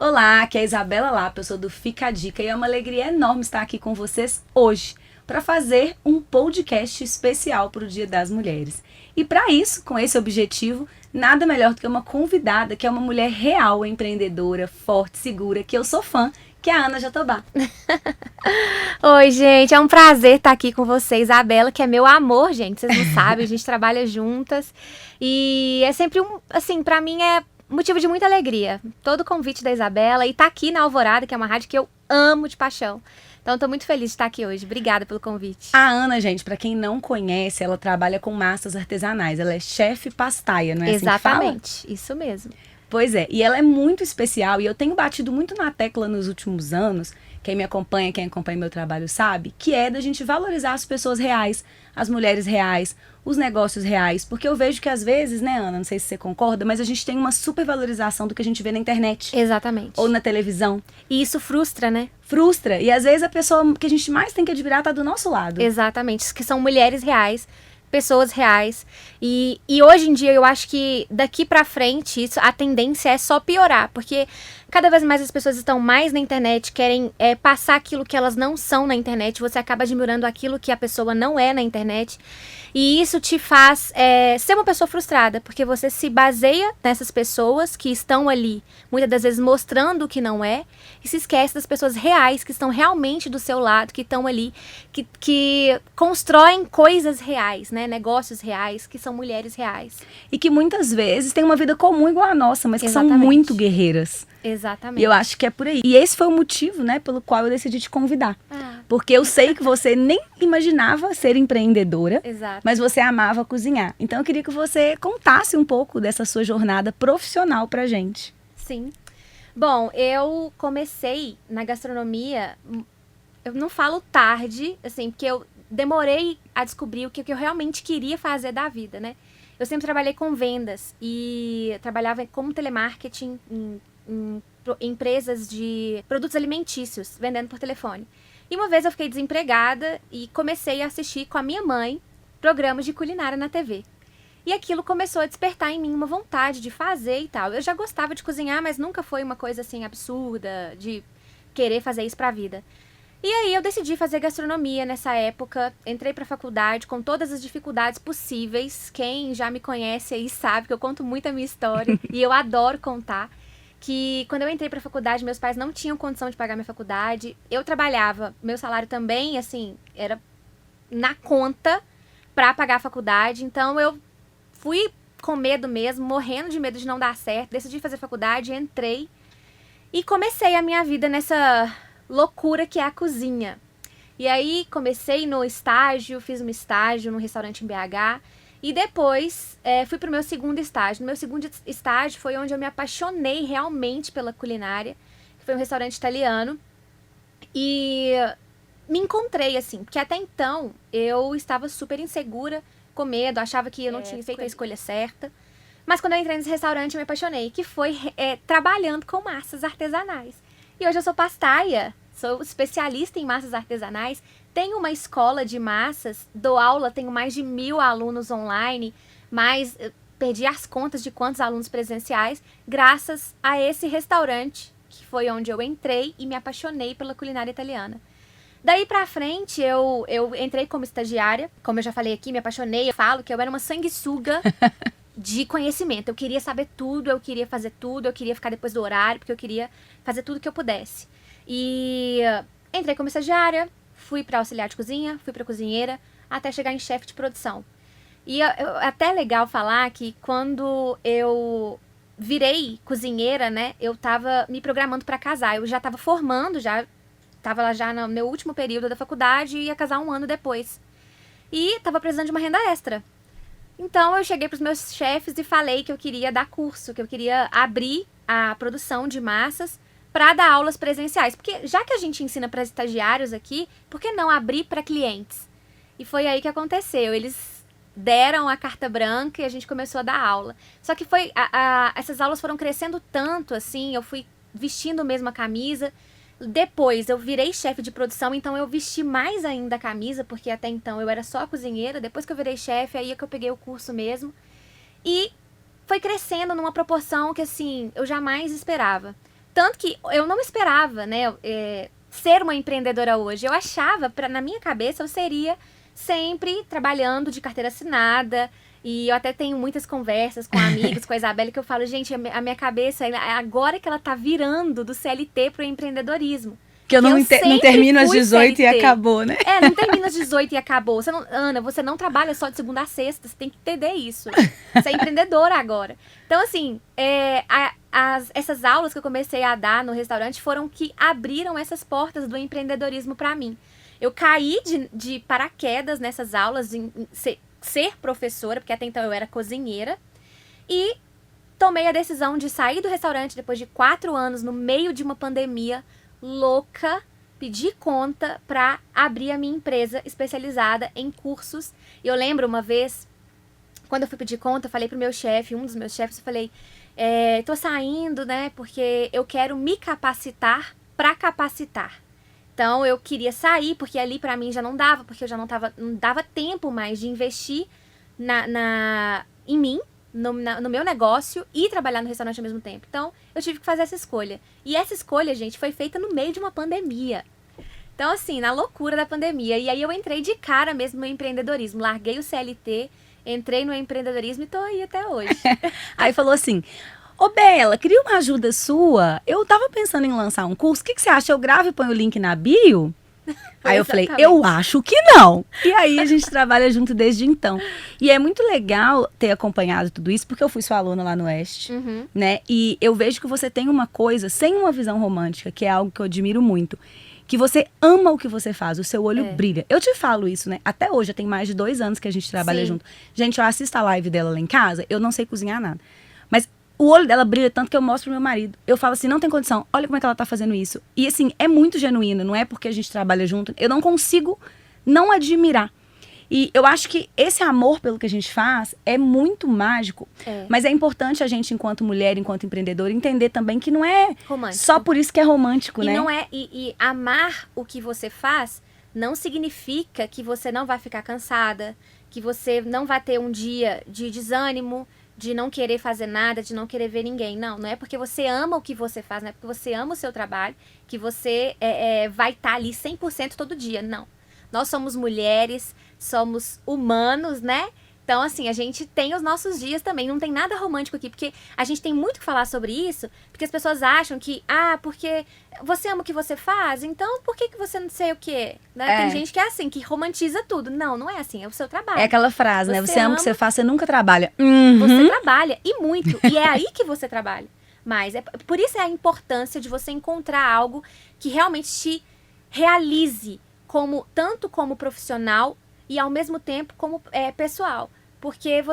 Olá, aqui é a Isabela Lapa, eu sou do Fica a Dica e é uma alegria enorme estar aqui com vocês hoje para fazer um podcast especial para o Dia das Mulheres. E para isso, com esse objetivo, nada melhor do que uma convidada que é uma mulher real, empreendedora, forte, segura, que eu sou fã, que é a Ana Jatobá. Oi, gente, é um prazer estar aqui com você, Isabela, que é meu amor, gente, vocês não sabem, a gente trabalha juntas e é sempre assim, pra mim é motivo de muita alegria, todo o convite da Isabela e tá aqui na Alvorada, que é uma rádio que eu amo de paixão. Então, tô muito feliz de estar aqui hoje. Obrigada pelo convite. A Ana, gente, para quem não conhece, ela trabalha com massas artesanais, ela é chefe pastaia, não é assim que fala? Exatamente, isso mesmo. Pois é, e ela é muito especial e eu tenho batido muito na tecla nos últimos anos, quem me acompanha, quem acompanha meu trabalho sabe, que é da gente valorizar as pessoas reais, as mulheres reais, os negócios reais, porque eu vejo que às vezes, né, Ana, não sei se você concorda, mas a gente tem uma supervalorização do que a gente vê na internet. Exatamente. Ou na televisão. E isso frustra, né? Frustra, e às vezes a pessoa que a gente mais tem que admirar tá do nosso lado. Exatamente, que são mulheres reais, pessoas reais. E hoje em dia eu acho que daqui pra frente a tendência é só piorar, porque cada vez mais as pessoas estão mais na internet, querem passar aquilo que elas não são na internet, você acaba admirando aquilo que a pessoa não é na internet. E isso te faz ser uma pessoa frustrada, porque você se baseia nessas pessoas que estão ali, muitas das vezes mostrando o que não é, e se esquece das pessoas reais, que estão realmente do seu lado, que estão ali, que constroem coisas reais, né? Negócios reais, que são mulheres reais. E que muitas vezes têm uma vida comum igual a nossa, mas que são Exatamente. muito guerreiras. Exatamente. E eu acho que é por aí. E esse foi o motivo, né, pelo qual eu decidi te convidar. Porque eu sei que você nem imaginava ser empreendedora, Exato. mas você amava cozinhar. Então eu queria que você contasse um pouco dessa sua jornada profissional pra gente. Sim. Bom, eu comecei na gastronomia, eu não falo tarde, assim, porque eu demorei a descobrir o que eu realmente queria fazer da vida, né? Eu sempre trabalhei com vendas e trabalhava como telemarketing em empresas de produtos alimentícios, vendendo por telefone. E uma vez eu fiquei desempregada e comecei a assistir com a minha mãe programas de culinária na TV. E aquilo começou a despertar em mim uma vontade de fazer e tal. Eu já gostava de cozinhar, mas nunca foi uma coisa assim absurda de querer fazer isso pra vida. E aí eu decidi fazer gastronomia nessa época, entrei pra faculdade com todas as dificuldades possíveis. Quem já me conhece aí sabe que eu conto muito a minha história e eu adoro contar. Que quando eu entrei pra faculdade, meus pais não tinham condição de pagar minha faculdade. Eu trabalhava, meu salário também, assim, era na conta pra pagar a faculdade. Então eu fui com medo mesmo, morrendo de medo de não dar certo. Decidi fazer faculdade, entrei e comecei a minha vida nessa loucura que é a cozinha. E aí comecei no estágio, fiz um estágio num restaurante em BH. E depois fui pro meu segundo estágio. No meu segundo estágio foi onde eu me apaixonei realmente pela culinária, que foi um restaurante italiano. E me encontrei, assim, porque até então eu estava super insegura, com medo, achava que eu não tinha feito a escolha certa. Mas quando eu entrei nesse restaurante eu me apaixonei, que foi trabalhando com massas artesanais. E hoje eu sou pastaia, sou especialista em massas artesanais. Tenho uma escola de massas, dou aula, tenho mais de 1.000 alunos online, mas perdi as contas de quantos alunos presenciais, graças a esse restaurante, que foi onde eu entrei e me apaixonei pela culinária italiana. Daí pra frente, eu entrei como estagiária, como eu já falei aqui, me apaixonei, eu falo que eu era uma sanguessuga de conhecimento. Eu queria saber tudo, eu queria fazer tudo, eu queria ficar depois do horário, porque eu queria fazer tudo que eu pudesse. E entrei como estagiária, fui para auxiliar de cozinha, fui para cozinheira, até chegar em chefe de produção. E até é legal falar que quando eu virei cozinheira, né, eu tava me programando para casar. Eu já tava formando, já tava lá já no meu último período da faculdade e ia casar 1 ano depois. E tava precisando de uma renda extra. Então eu cheguei pros meus chefes e falei que eu queria dar curso, que eu queria abrir a produção de massas para dar aulas presenciais. Porque já que a gente ensina para estagiários aqui, por que não abrir para clientes? E foi aí que aconteceu. Eles deram a carta branca e a gente começou a dar aula. Só que essas aulas foram crescendo tanto, assim, eu fui vestindo mesmo a camisa. Depois eu virei chefe de produção, então eu vesti mais ainda a camisa, porque até então eu era só a cozinheira. Depois que eu virei chefe, aí é que eu peguei o curso mesmo. E foi crescendo numa proporção que, assim, eu jamais esperava. tanto que eu não esperava, né, ser uma empreendedora hoje. Eu achava, na minha cabeça, eu seria sempre trabalhando de carteira assinada. E eu até tenho muitas conversas com amigos, com a Isabela, que eu falo, gente, a minha cabeça, agora que ela tá virando do CLT pro empreendedorismo. Que eu não termino às 18 CLT. E acabou, né? Não termina às 18 e acabou. Ana, você não trabalha só de segunda a sexta, você tem que entender isso. Você é empreendedora agora. Então, assim, essas aulas que eu comecei a dar no restaurante foram que abriram essas portas do empreendedorismo para mim. Eu caí de paraquedas nessas aulas, ser professora, porque até então eu era cozinheira, e tomei a decisão de sair do restaurante depois de 4 anos, no meio de uma pandemia louca, pedi conta para abrir a minha empresa especializada em cursos. E eu lembro uma vez, quando eu fui pedir conta, eu falei pro meu chefe, um dos meus chefes, eu falei, tô saindo, né, porque eu quero me capacitar para capacitar. Então, eu queria sair, porque ali pra mim já não dava, porque eu já não dava tempo mais de investir em mim, no meu negócio e trabalhar no restaurante ao mesmo tempo. Então, eu tive que fazer essa escolha. E essa escolha, gente, foi feita no meio de uma pandemia. Então, assim, na loucura da pandemia. E aí eu entrei de cara mesmo no empreendedorismo. Larguei o CLT, entrei no empreendedorismo e tô aí até hoje. Aí falou assim, ô Bela, queria uma ajuda sua? Eu tava pensando em lançar um curso, o que você acha? Eu gravo e ponho o link na bio? Aí eu falei, eu acho que não. E aí a gente trabalha junto desde então. E é muito legal ter acompanhado tudo isso, porque eu fui sua aluna lá no Oeste, né? E eu vejo que você tem uma coisa, sem uma visão romântica, que é algo que eu admiro muito. Que você ama o que você faz, o seu olho brilha. Eu te falo isso, né? Até hoje, tem mais de 2 anos que a gente trabalha junto. Gente, eu assisto a live dela lá em casa, eu não sei cozinhar nada. Mas o olho dela brilha tanto que eu mostro pro meu marido. Eu falo assim, não tem condição, olha como é que ela tá fazendo isso. E assim, é muito genuíno, não é porque a gente trabalha junto. Eu não consigo não admirar. E eu acho que esse amor pelo que a gente faz é muito mágico. Mas é importante a gente, enquanto mulher, enquanto empreendedora, entender também que não é romântico. Só por isso que é romântico, né? Não é, e amar o que você faz não significa que você não vai ficar cansada, que você não vai ter um dia de desânimo, de não querer fazer nada, de não querer ver ninguém. Não é porque você ama o que você faz, não é porque você ama o seu trabalho, que você vai estar ali 100% todo dia. Não. Nós somos mulheres, somos humanos, né? Então, assim, a gente tem os nossos dias também. Não tem nada romântico aqui, porque a gente tem muito que falar sobre isso, porque as pessoas acham que, porque você ama o que você faz, então por que você não sei o quê? Né? Tem gente que é assim, que romantiza tudo. Não é assim, é o seu trabalho. É aquela frase, né? Você ama o que você faz, você nunca trabalha. Você trabalha, e muito. E é aí que você trabalha. Mas, por isso é a importância de você encontrar algo que realmente te realize, tanto como profissional e ao mesmo tempo como pessoal. Porque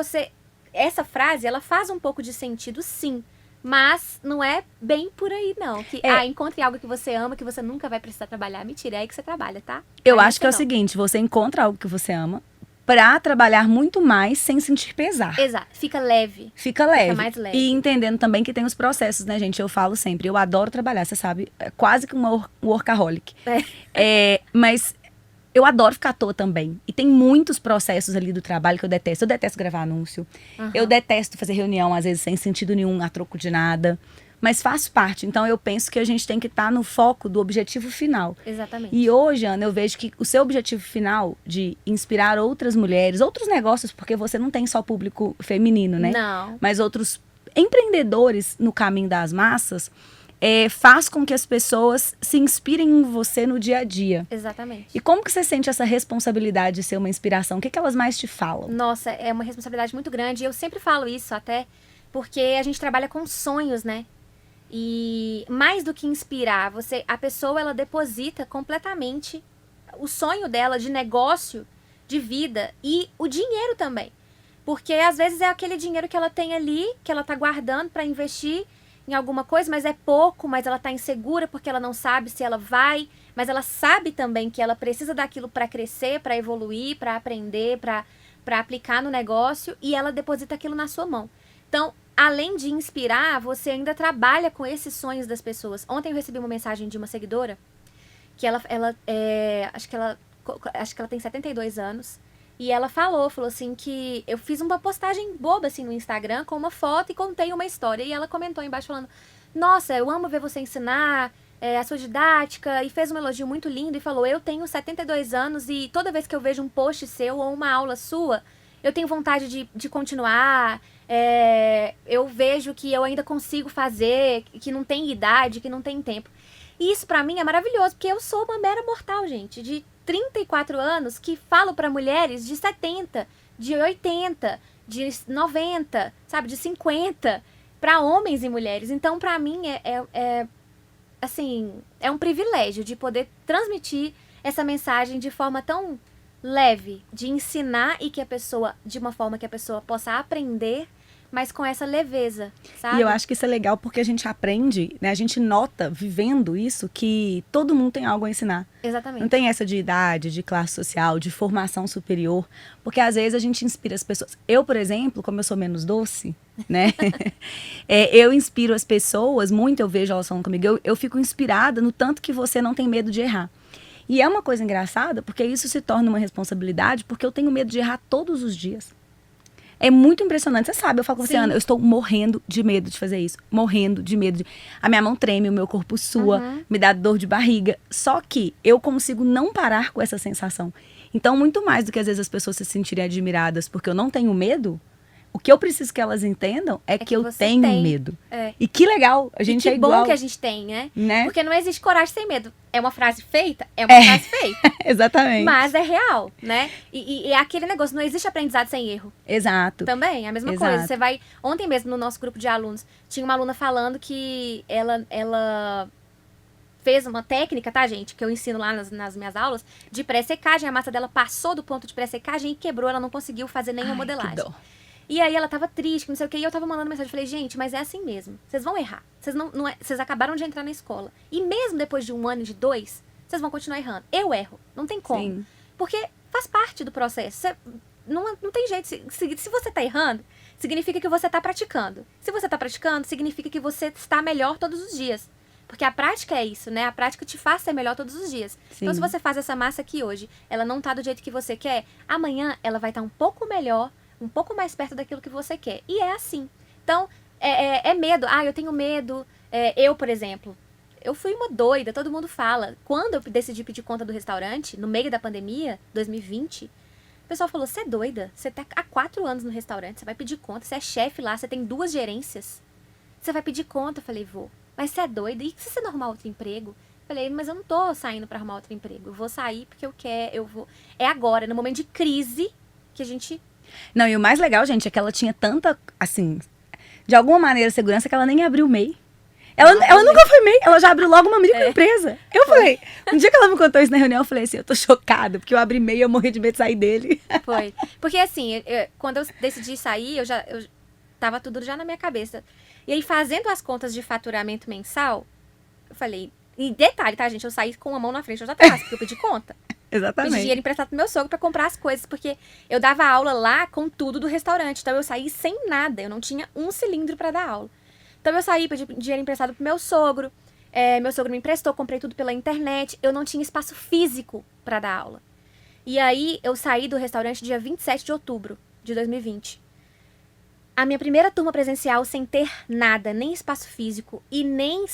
essa frase, ela faz um pouco de sentido, sim. Mas não é bem por aí, não. Que, encontre algo que você ama, que você nunca vai precisar trabalhar. Mentira, é aí que você trabalha, tá? Eu acho que é o seguinte, você encontra algo que você ama pra trabalhar muito mais sem sentir pesar. Exato. Fica leve. Fica leve. Fica mais leve. E entendendo também que tem os processos, né, gente? Eu falo sempre, eu adoro trabalhar, você sabe. É quase que uma workaholic. Mas eu adoro ficar à toa também. E tem muitos processos ali do trabalho que eu detesto. Eu detesto gravar anúncio. Eu detesto fazer reunião, às vezes, sem sentido nenhum, a troco de nada. Mas faz parte. Então, eu penso que a gente tem que estar no foco do objetivo final. Exatamente. E hoje, Ana, eu vejo que o seu objetivo final de inspirar outras mulheres, outros negócios, porque você não tem só público feminino, né? Não. Mas outros empreendedores no caminho das massas, faz com que as pessoas se inspirem em você no dia a dia. Exatamente. E como que você sente essa responsabilidade de ser uma inspiração? O que elas mais te falam? Nossa, é uma responsabilidade muito grande. E eu sempre falo isso até porque a gente trabalha com sonhos, né? E mais do que inspirar, a pessoa, ela deposita completamente o sonho dela de negócio, de vida e o dinheiro também. Porque às vezes é aquele dinheiro que ela tem ali, que ela tá guardando para investir em alguma coisa, mas é pouco, mas ela tá insegura porque ela não sabe se ela vai, mas ela sabe também que ela precisa daquilo para crescer, para evoluir, para aprender, para aplicar no negócio, e ela deposita aquilo na sua mão. Então, além de inspirar, você ainda trabalha com esses sonhos das pessoas. Ontem eu recebi uma mensagem de uma seguidora, que acho que ela tem 72 anos, e ela falou assim que eu fiz uma postagem boba assim no Instagram com uma foto e contei uma história, e ela comentou embaixo falando: nossa, eu amo ver você ensinar, a sua didática, e fez um elogio muito lindo e falou, eu tenho 72 anos e toda vez que eu vejo um post seu ou uma aula sua, eu tenho vontade de continuar, eu vejo que eu ainda consigo fazer, que não tem idade, que não tem tempo. E isso pra mim é maravilhoso, porque eu sou uma mera mortal, gente, de 34 anos que falo pra mulheres de 70, de 80, de 90, sabe, de 50, pra homens e mulheres. Então, pra mim, assim, é um privilégio de poder transmitir essa mensagem de forma tão leve, de ensinar e que a pessoa, de uma forma que a pessoa possa aprender, mas com essa leveza, sabe? E eu acho que isso é legal porque a gente aprende, né? A gente nota, vivendo isso, que todo mundo tem algo a ensinar. Exatamente. Não tem essa de idade, de classe social, de formação superior. Porque às vezes a gente inspira as pessoas. Eu, por exemplo, como eu sou menos doce, né? Eu inspiro as pessoas, muito eu vejo elas falando comigo, eu fico inspirada no tanto que você não tem medo de errar. E é uma coisa engraçada, porque isso se torna uma responsabilidade, porque eu tenho medo de errar todos os dias. É muito impressionante. Você sabe, eu falo com você, Sim. Ana, eu estou morrendo de medo de fazer isso. Morrendo de medo. A minha mão treme, o meu corpo sua, me dá dor de barriga. Só que eu consigo não parar com essa sensação. Então, muito mais do que às vezes as pessoas se sentirem admiradas porque eu não tenho medo, o que eu preciso que elas entendam é que eu você tenho tem. medo. E que legal, a gente e que é igual. bom que a gente tem, né? Porque não existe coragem sem medo. É uma frase feita? É uma frase feita. Exatamente. Mas é real, né? E é aquele negócio, não existe aprendizado sem erro. Exato. Também, é a mesma Exato. coisa. Você vai... Ontem mesmo, no nosso grupo de alunos, tinha uma aluna falando que ela fez uma técnica, tá, gente? Que eu ensino lá nas minhas aulas, de pré-secagem. A massa dela passou do ponto de pré-secagem e quebrou. Ela não conseguiu fazer nenhuma modelagem. Que dó. E aí ela tava triste, não sei o que, e eu tava mandando mensagem. Falei, gente, mas é assim mesmo. Vocês vão errar. Vocês acabaram de entrar na escola. E mesmo depois de 1 ano, de 2, vocês vão continuar errando. Eu erro. Não tem como. Sim. Porque faz parte do processo. Não tem jeito. Se você tá errando, significa que você tá praticando. Se você tá praticando, significa que você está melhor todos os dias. Porque a prática é isso, né? A prática te faz ser melhor todos os dias. Sim. Então, se você faz essa massa aqui hoje, ela não tá do jeito que você quer, amanhã ela vai estar um pouco melhor, um pouco mais perto daquilo que você quer. E é assim. Então, é medo. Ah, eu tenho medo. Eu, por exemplo, eu fui uma doida, todo mundo fala. Quando eu decidi pedir conta do restaurante, no meio da pandemia, 2020, o pessoal falou, você é doida? Você tá há 4 anos no restaurante, você vai pedir conta, você é chefe lá, você tem 2 gerências. Você vai pedir conta? Eu falei, vou. Mas você é doida? E se você não arrumar outro emprego? Eu falei, mas eu não tô saindo pra arrumar outro emprego. Eu vou sair porque eu quero, eu vou... É agora, no momento de crise, que a gente... Não, e o mais legal, gente, é que ela tinha tanta, assim, de alguma maneira, segurança, que ela nem abriu o MEI. Ela nunca foi MEI, ela já abriu logo uma microempresa. Eu falei, um dia que ela me contou isso na reunião, eu falei assim, eu tô chocada, porque eu abri MEI e eu morri de medo de sair dele. Foi. Porque assim, quando eu decidi sair, eu tava tudo já na minha cabeça. E aí, fazendo as contas de faturamento mensal, eu falei... E detalhe, tá, gente? Eu saí com a mão na frente, eu já tava, porque eu pedi conta. Exatamente. Pedi dinheiro emprestado pro meu sogro pra comprar as coisas, porque eu dava aula lá com tudo do restaurante. Então, eu saí sem nada. Eu não tinha um cilindro pra dar aula. Então, eu saí, pedi dinheiro emprestado pro meu sogro. Meu sogro me emprestou, comprei tudo pela internet. Eu não tinha espaço físico pra dar aula. E aí, eu saí do restaurante dia 27 de outubro de 2020. A minha primeira turma presencial sem ter nada, nem espaço físico e nem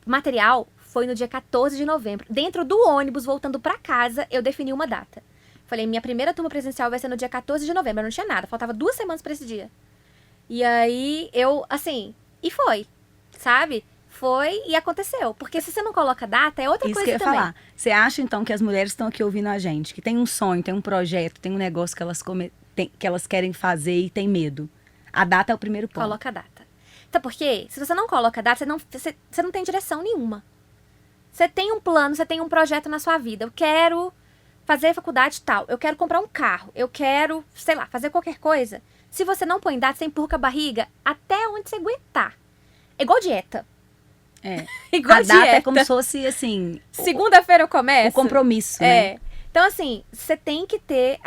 material, foi no dia 14 de novembro. Dentro do ônibus, voltando pra casa, eu defini uma data. Falei, minha primeira turma presencial vai ser no dia 14 de novembro. Eu não tinha nada, faltava 2 semanas pra esse dia. E aí, e foi, sabe? Foi e aconteceu. Porque se você não coloca data, é outra Isso coisa que eu ia também. falar. Você acha, então, que as mulheres estão aqui ouvindo a gente, que tem um sonho, tem um projeto, tem um negócio que elas querem fazer e tem medo? A data é o primeiro ponto. Coloca a data. Então, porque se você não coloca a data, você não tem direção nenhuma. Você tem um plano, você tem um projeto na sua vida. Eu quero fazer faculdade tal. Eu quero comprar um carro. Eu quero, sei lá, fazer qualquer coisa. Se você não põe data, você empurra com a barriga até onde você aguentar. É igual dieta. Igual a dieta. data é como se fosse, assim... Segunda-feira eu começo. O compromisso, né? Então, assim, você tem que ter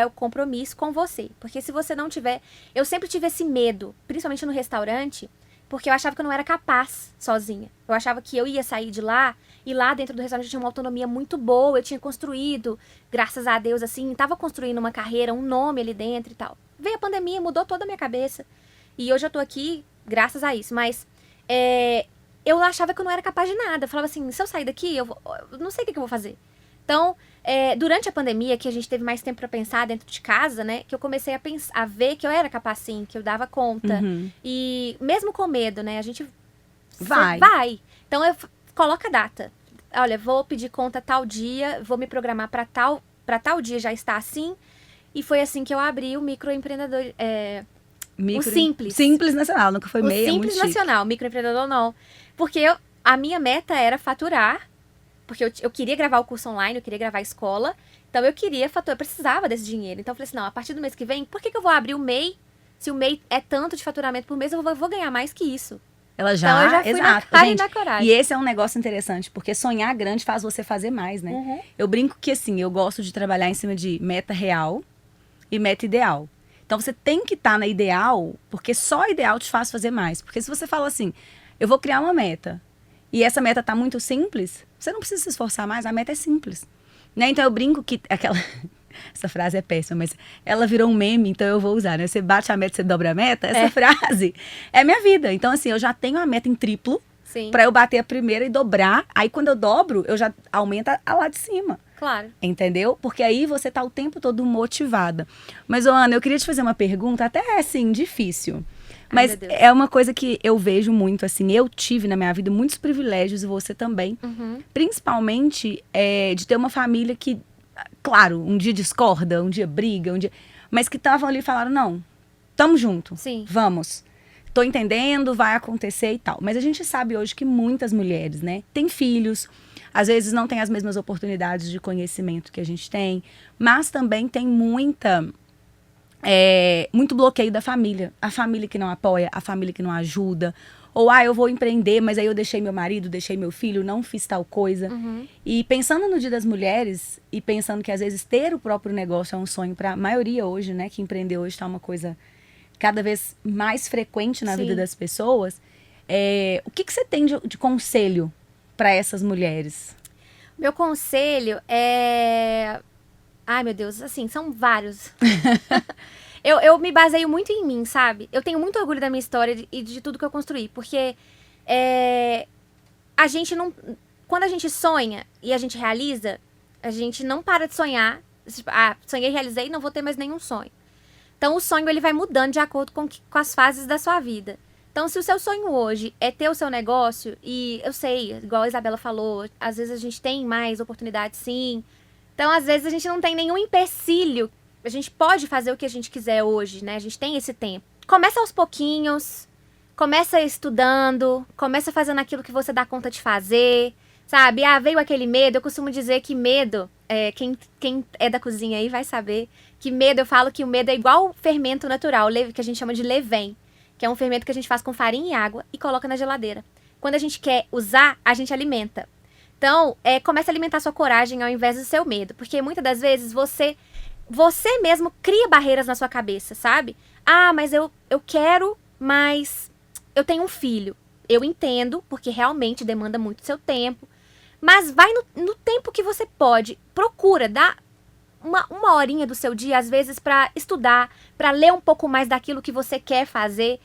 o compromisso com você. Porque se você não tiver... Eu sempre tive esse medo, principalmente no restaurante, porque eu achava que eu não era capaz sozinha. Eu achava que eu ia sair de lá, e lá dentro do restaurante eu tinha uma autonomia muito boa, eu tinha construído, graças a Deus, assim, tava construindo uma carreira, um nome ali dentro e tal. Veio a pandemia, mudou toda a minha cabeça. E hoje eu tô aqui graças a isso. Mas eu achava que eu não era capaz de nada. Eu falava assim, se eu sair daqui, eu não sei o que eu vou fazer. Então, durante a pandemia, que a gente teve mais tempo pra pensar dentro de casa, né? Que eu comecei a ver que eu era capaz sim, que eu dava conta. E mesmo com medo, né? A gente vai. Então, coloca a data. Olha, vou pedir conta tal dia, vou me programar pra tal dia já estar assim. E foi assim que eu abri o microempreendedor... o Simples. Simples Nacional, nunca foi meio. O Simples Nacional, microempreendedor não. Porque a minha meta era faturar, porque eu queria gravar o curso online, eu queria gravar a escola, então eu queria faturar, eu precisava desse dinheiro. Então eu falei assim, não, a partir do mês que vem, por que eu vou abrir o MEI? Se o MEI é tanto de faturamento por mês, eu vou ganhar mais que isso. Ela já, então eu já fui exato. na cara Gente, e na coragem. E esse é um negócio interessante, porque sonhar grande faz você fazer mais, né? Eu brinco que, assim, eu gosto de trabalhar em cima de meta real e meta ideal. Então, você tem que estar na ideal, porque só a ideal te faz fazer mais. Porque se você fala assim, eu vou criar uma meta, e essa meta tá muito simples, você não precisa se esforçar mais, a meta é simples. Né? Então, eu brinco que aquela... Essa frase é péssima, mas ela virou um meme, então eu vou usar, né? Você bate a meta, você dobra a meta. Essa frase é minha vida. Então, assim, eu já tenho a meta em triplo pra eu bater a primeira e dobrar. Aí, quando eu dobro, eu já aumento a lá de cima. Claro. Entendeu? Porque aí você tá o tempo todo motivada. Mas, Ana, eu queria te fazer uma pergunta, até assim, difícil. Mas é uma coisa que eu vejo muito, assim, eu tive na minha vida muitos privilégios, e você também. Principalmente de ter uma família que, claro, um dia discorda, um dia briga, mas que estavam ali e falaram, não, tamo junto, vamos. Tô entendendo, vai acontecer e tal. Mas a gente sabe hoje que muitas mulheres, né, têm filhos, às vezes não têm as mesmas oportunidades de conhecimento que a gente tem, mas também tem muito bloqueio da família. A família que não apoia, a família que não ajuda. Ou, eu vou empreender, mas aí eu deixei meu marido, deixei meu filho, não fiz tal coisa. E pensando no Dia das Mulheres, e pensando que às vezes ter o próprio negócio é um sonho para a maioria hoje, né, que empreender hoje tá uma coisa cada vez mais frequente na vida das pessoas. O que você tem de conselho para essas mulheres? Meu conselho é... Ai, meu Deus, assim, são vários. Eu me baseio muito em mim, sabe? Eu tenho muito orgulho da minha história e de tudo que eu construí. Porque a gente não... Quando a gente sonha e a gente realiza, a gente não para de sonhar. Sonhei, realizei, não vou ter mais nenhum sonho. Então, o sonho ele vai mudando de acordo com as fases da sua vida. Então, se o seu sonho hoje é ter o seu negócio, e eu sei, igual a Isabela falou, às vezes a gente tem mais oportunidades, sim. Então, às vezes a gente não tem nenhum empecilho. A gente pode fazer o que a gente quiser hoje, né? A gente tem esse tempo. Começa aos pouquinhos, começa estudando, começa fazendo aquilo que você dá conta de fazer, sabe? Veio aquele medo. Eu costumo dizer que medo, quem é da cozinha aí vai saber, que medo, eu falo que o medo é igual fermento natural, que a gente chama de levain, que é um fermento que a gente faz com farinha e água e coloca na geladeira. Quando a gente quer usar, a gente alimenta. Então, comece a alimentar sua coragem ao invés do seu medo, porque muitas das vezes você mesmo cria barreiras na sua cabeça, sabe? Mas eu quero, mas eu tenho um filho. Eu entendo, porque realmente demanda muito seu tempo, mas vai no tempo que você pode. Procura, dá uma horinha do seu dia, às vezes, para estudar, para ler um pouco mais daquilo que você quer fazer.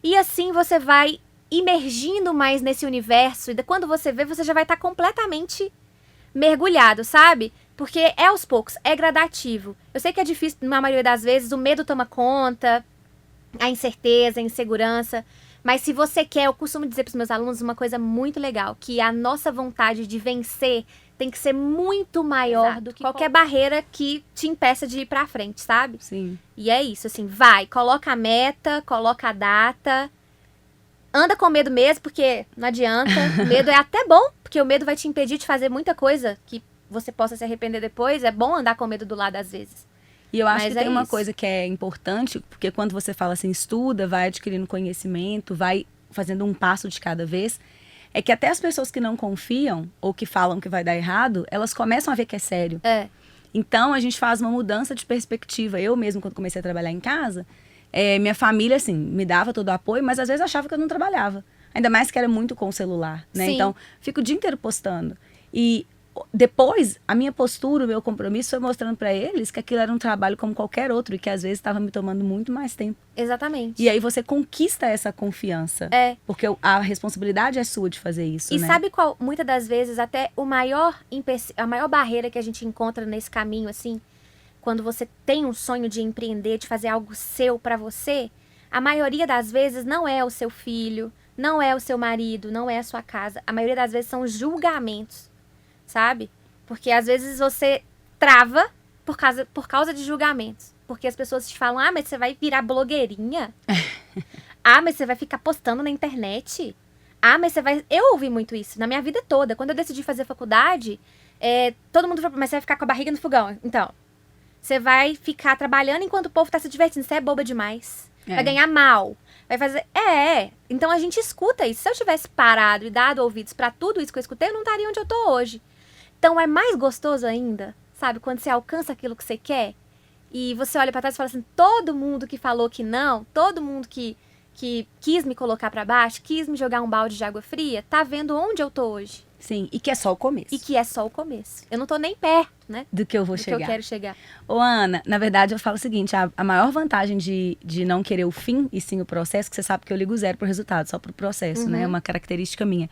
E assim você vai imergindo mais nesse universo. E quando você vê, você já vai estar completamente mergulhado, sabe? Porque é aos poucos, é gradativo. Eu sei que é difícil, na maioria das vezes, o medo toma conta, a incerteza, a insegurança. Mas se você quer, eu costumo dizer para os meus alunos uma coisa muito legal, que a nossa vontade de vencer tem que ser muito maior do que qualquer barreira que te impeça de ir pra frente, sabe? Sim. E é isso, assim, vai, coloca a meta, coloca a data, anda com medo mesmo, porque não adianta, o medo é até bom, porque o medo vai te impedir de fazer muita coisa que você possa se arrepender depois, é bom andar com medo do lado às vezes. E eu acho que tem uma coisa que é importante, porque quando você fala assim, estuda, vai adquirindo conhecimento, vai fazendo um passo de cada vez, é que até as pessoas que não confiam, ou que falam que vai dar errado, elas começam a ver que é sério. Então, a gente faz uma mudança de perspectiva. Eu mesmo, quando comecei a trabalhar em casa, minha família, assim, me dava todo o apoio, mas às vezes achava que eu não trabalhava. Ainda mais que era muito com o celular, né? Sim. Então, fico o dia inteiro postando. E depois, a minha postura, o meu compromisso foi mostrando pra eles que aquilo era um trabalho como qualquer outro e que às vezes estava me tomando muito mais tempo. Exatamente. E aí você conquista essa confiança. Porque a responsabilidade é sua de fazer isso, E né? sabe qual, muitas das vezes, até a maior barreira que a gente encontra nesse caminho, assim, quando você tem um sonho de empreender, de fazer algo seu pra você, a maioria das vezes não é o seu filho, não é o seu marido, não é a sua casa. A maioria das vezes são os julgamentos, sabe? Porque às vezes você trava por causa de julgamentos. Porque as pessoas te falam, mas você vai virar blogueirinha? Mas você vai ficar postando na internet? Mas você vai... Eu ouvi muito isso na minha vida toda. Quando eu decidi fazer faculdade, todo mundo falou, mas você vai ficar com a barriga no fogão. Então, você vai ficar trabalhando enquanto o povo tá se divertindo. Você é boba demais. Vai ganhar mal. Vai fazer... Então a gente escuta isso. Se eu tivesse parado e dado ouvidos pra tudo isso que eu escutei, eu não estaria onde eu tô hoje. Então é mais gostoso ainda, sabe? Quando você alcança aquilo que você quer e você olha pra trás e fala assim, todo mundo que falou que não, todo mundo que quis me colocar pra baixo, quis me jogar um balde de água fria, tá vendo onde eu tô hoje. Sim, e que é só o começo. E que é só o começo. Eu não tô nem perto, né? Do que eu vou do chegar. que eu quero chegar. Ô, Ana, na verdade eu falo o seguinte, a maior vantagem de não querer o fim e sim o processo, que você sabe que eu ligo zero pro resultado, só pro processo, né? É uma característica minha.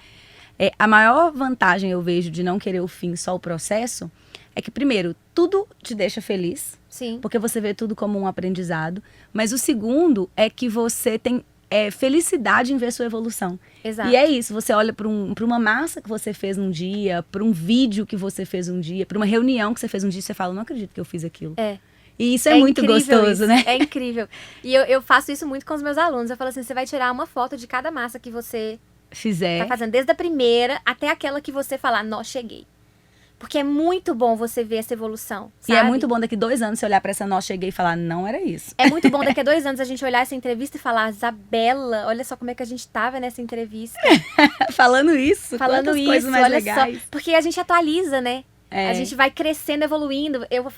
A maior vantagem eu vejo de não querer o fim, só o processo, é que primeiro, tudo te deixa feliz. Sim. Porque você vê tudo como um aprendizado. Mas o segundo é que você tem felicidade em ver sua evolução. Exato. E é isso, você olha para uma massa que você fez um dia, para um vídeo que você fez um dia, para uma reunião que você fez um dia, você fala, não acredito que eu fiz aquilo. E isso é muito gostoso, isso, né? É incrível. E eu faço isso muito com os meus alunos. Eu falo assim, você vai tirar uma foto de cada massa que você tá fazendo, desde a primeira até aquela que você falar, nó, cheguei. Porque é muito bom você ver essa evolução, sabe? E é muito bom daqui 2 anos você olhar pra essa nós cheguei e falar, não era isso. É muito bom daqui a 2 anos a gente olhar essa entrevista e falar, Isabela, olha só como é que a gente tava nessa entrevista. Falando isso, coisas mais olha legais. só. Porque a gente atualiza, né? É. A gente vai crescendo, evoluindo. Eu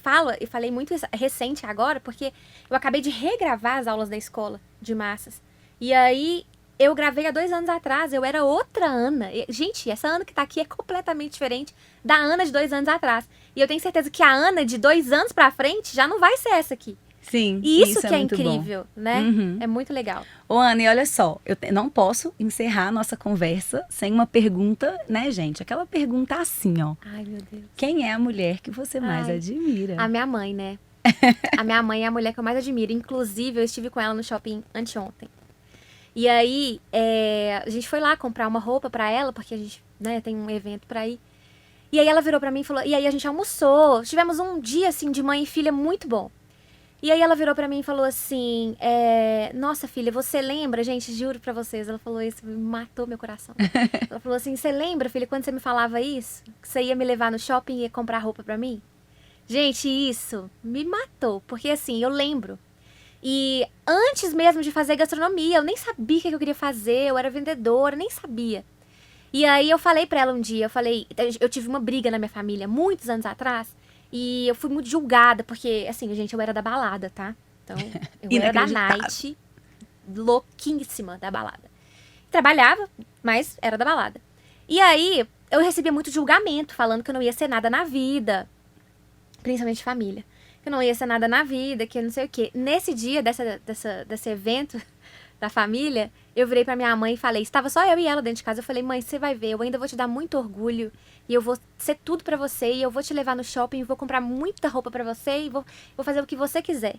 falei muito recente agora, porque eu acabei de regravar as aulas da escola de massas. E aí, eu gravei há 2 anos atrás, eu era outra Ana. Gente, essa Ana que tá aqui é completamente diferente da Ana de 2 anos atrás. E eu tenho certeza que a Ana de 2 anos pra frente já não vai ser essa aqui. Sim, E isso que é muito incrível, bom, né? Uhum. É muito legal. Ô, Ana, e olha só, eu não posso encerrar a nossa conversa sem uma pergunta, né, gente? Aquela pergunta assim, ó. Ai, meu Deus. Quem é a mulher que você mais admira? A minha mãe, né? A minha mãe é a mulher que eu mais admiro. Inclusive, eu estive com ela no shopping anteontem. E aí, a gente foi lá comprar uma roupa pra ela, porque a gente, né, tem um evento pra ir. E aí ela virou pra mim e falou... E aí a gente almoçou. Tivemos um dia, assim, de mãe e filha muito bom. E aí ela virou pra mim e falou assim... Nossa, filha, você lembra? Gente, juro pra vocês. Ela falou isso, matou meu coração. Ela falou assim... Você lembra, filha, quando você me falava isso? Que você ia me levar no shopping e ia comprar roupa pra mim? Gente, isso me matou. Porque, assim, eu lembro. E antes mesmo de fazer gastronomia, eu nem sabia o que eu queria fazer. Eu era vendedora, nem sabia. E aí eu falei pra ela um dia, eu tive uma briga na minha família, muitos anos atrás, e eu fui muito julgada, porque, assim, gente, eu era da balada, tá? Então, eu era da night, louquíssima da balada. Trabalhava, mas era da balada. E aí, eu recebia muito julgamento, falando que eu não ia ser nada na vida, principalmente família. Que eu não ia ser nada na vida, que não sei o quê. Nesse dia desse evento da família, eu virei pra minha mãe e falei, estava só eu e ela dentro de casa, eu falei, mãe, você vai ver, eu ainda vou te dar muito orgulho, e eu vou ser tudo pra você, e eu vou te levar no shopping, vou comprar muita roupa pra você, e vou fazer o que você quiser.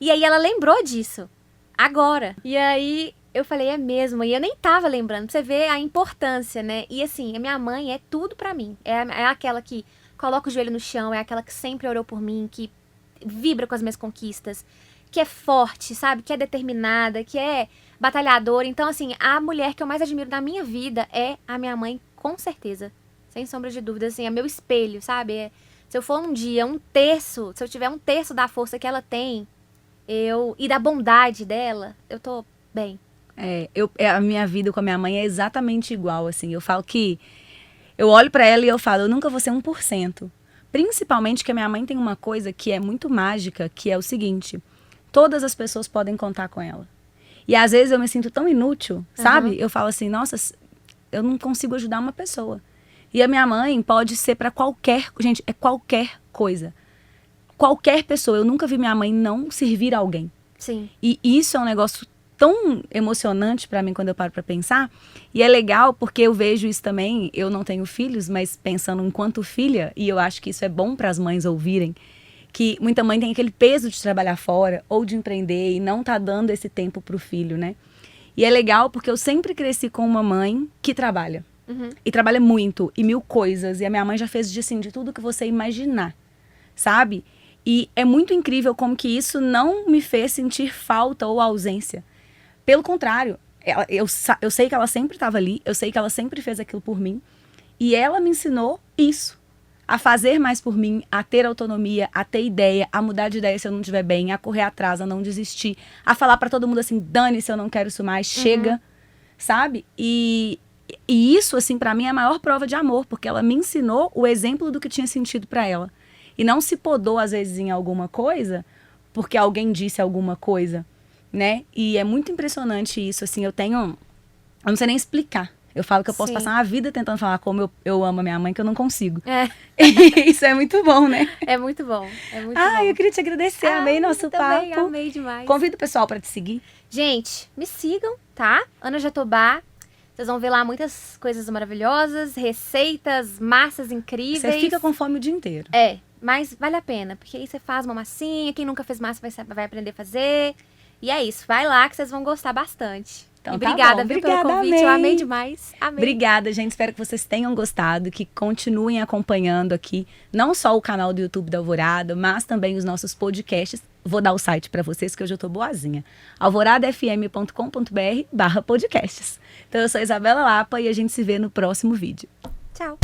E aí ela lembrou disso, agora. E aí eu falei, é mesmo, e eu nem tava lembrando, pra você ver a importância, né? E assim, a minha mãe é tudo pra mim, é aquela que coloca o joelho no chão, é aquela que sempre orou por mim, que vibra com as minhas conquistas, que é forte, sabe? Que é determinada, que é batalhadora. Então, assim, a mulher que eu mais admiro na minha vida é a minha mãe, com certeza. Sem sombra de dúvida, assim, é meu espelho, sabe? Se eu for um dia se eu tiver 1/3 da força que ela tem, e da bondade dela, eu tô bem. A minha vida com a minha mãe é exatamente igual, assim. Eu falo que eu olho pra ela e eu falo, eu nunca vou ser 1%. Principalmente que a minha mãe tem uma coisa que é muito mágica, que é o seguinte: todas as pessoas podem contar com ela. E às vezes eu me sinto tão inútil, sabe? Eu falo assim, nossa, eu não consigo ajudar uma pessoa. E a minha mãe pode ser para qualquer, gente, é qualquer coisa. Qualquer pessoa. Eu nunca vi minha mãe não servir a alguém. Sim. E isso é um negócio tão emocionante para mim quando eu paro para pensar. E é legal porque eu vejo isso também. Eu não tenho filhos, mas pensando enquanto filha, e eu acho que isso é bom para as mães ouvirem, que muita mãe tem aquele peso de trabalhar fora ou de empreender e não tá dando esse tempo pro filho, né? E é legal porque eu sempre cresci com uma mãe que trabalha. E trabalha muito, e mil coisas. E a minha mãe já fez assim, de tudo que você imaginar, sabe? E é muito incrível como que isso não me fez sentir falta ou ausência. Pelo contrário, eu sei que ela sempre estava ali, eu sei que ela sempre fez aquilo por mim. E ela me ensinou isso. A fazer mais por mim, a ter autonomia, a ter ideia, a mudar de ideia se eu não estiver bem, a correr atrás, a não desistir, a falar pra todo mundo assim, dane-se, eu não quero isso mais, chega, sabe? E isso, assim, pra mim é a maior prova de amor, porque ela me ensinou o exemplo do que tinha sentido pra ela. E não se podou, às vezes, em alguma coisa, porque alguém disse alguma coisa, né? E é muito impressionante isso, assim, eu não sei nem explicar. Eu falo que eu posso passar uma vida tentando falar como eu amo a minha mãe, que eu não consigo. Isso é muito bom, né? É muito bom, bom. Eu queria te agradecer, amei nosso também, papo. Amei demais. Convido o pessoal pra te seguir. Gente, me sigam, tá? Ana Jatobá. Vocês vão ver lá muitas coisas maravilhosas, receitas, massas incríveis. Você fica com fome o dia inteiro. Mas vale a pena, porque aí você faz uma massinha, quem nunca fez massa vai aprender a fazer. E é isso, vai lá que vocês vão gostar bastante. Então, e obrigada, viu, pelo convite, amei. eu amei demais. Amei. Obrigada, gente, espero que vocês tenham gostado, que continuem acompanhando aqui, não só o canal do YouTube da Alvorada, mas também os nossos podcasts. Vou dar o site para vocês, que hoje eu tô boazinha. alvoradafm.com.br/podcasts. Então, eu sou Isabela Lapa e a gente se vê no próximo vídeo. Tchau.